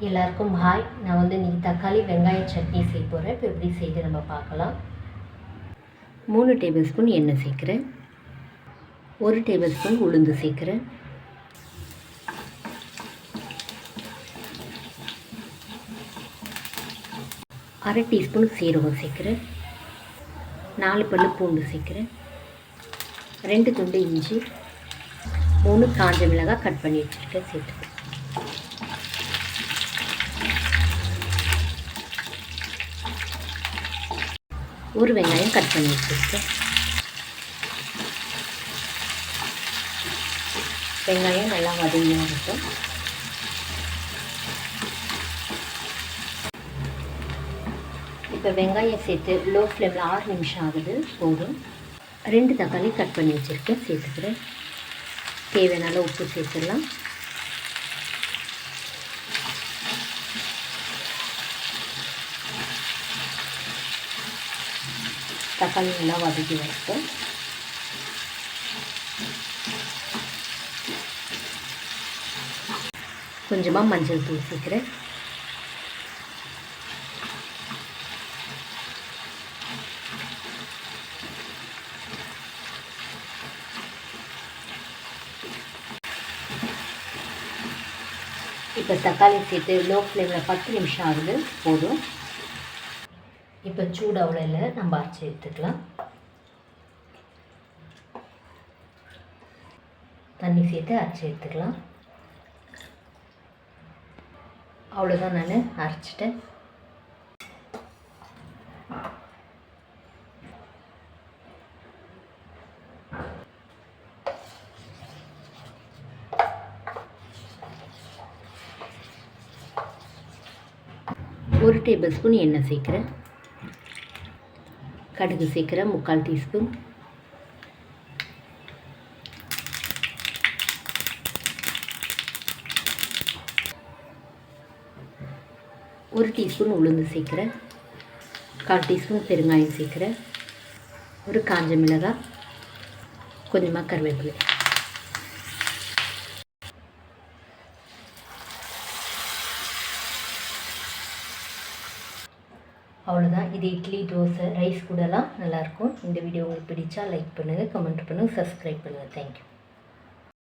எல்லாருக்கும் ஹாய். நான் இன்றைக்கி தக்காளி வெங்காய சட்னி செய்ய போகிறேன். இப்போ எப்படி செய்து நம்ம பார்க்கலாம். 3 டேபிள் ஸ்பூன் எண்ணெய் சேர்க்குறேன். 1 டேபிள் ஸ்பூன் உளுந்து சேர்க்குறேன். அரை டீஸ்பூன் சீரகம் சேர்க்குறேன். 4 பல்லு பூண்டு சேர்க்குறேன். 2 துண்டு இஞ்சி, 3 காஞ்ச மிளகாய் கட் பண்ணி வச்சுருக்கேன் சேர்த்துக்கிறேன். ஒரு வெங்காயம் கட் பண்ணி வச்சுருக்கேன். வெங்காயம் நல்லா வதங்கியாக இருக்கும். இப்போ வெங்காயம் சேர்த்து லோ ஃப்ளேமில் 6 நிமிஷம் ஆகுது, போதும். 2 தக்காளி கட் பண்ணி வச்சுருக்கேன் சேர்த்துக்கிறேன். தேவையான உப்பு சேர்த்துடலாம். தக்காளி நல்லா வதக்கி வைப்போம். கொஞ்சமாக மஞ்சள் தூள் சேர்க்குறேன். இப்போ தக்காளி சேர்த்து லோ ஃப்ளேமில் 10 நிமிஷம் ஆகுது, போதும். இப்போ சூடாவில் நம்ம அரைச்சி எடுத்துக்கலாம். தண்ணி சேர்த்து அரைச்சி எடுத்துக்கலாம். அவ்வளோதான், நான் அரைச்சிட்டேன். ஒரு டேபிள் ஸ்பூன் எண்ணெய் சேர்க்குறேன். கடுகு சேர்க்குறேன் 3/4 டீஸ்பூன். ஒரு டீஸ்பூன் உளுந்து சேர்க்குறேன். 1/4 டீஸ்பூன் பெருங்காயம் சேர்க்குறேன். ஒரு காஞ்ச மிளகாய், கொஞ்சமாக கருவேப்பிலை. அவ்வளோதான். இது இட்லி, தோசை, ரைஸ் கூடலாம் நல்லாயிருக்கும். இந்த வீடியோ உங்களுக்கு பிடிச்சா லைக் பண்ணுங்கள், கமெண்ட் பண்ணுங்கள், சப்ஸ்கிரைப் பண்ணுங்கள். தேங்க்யூ.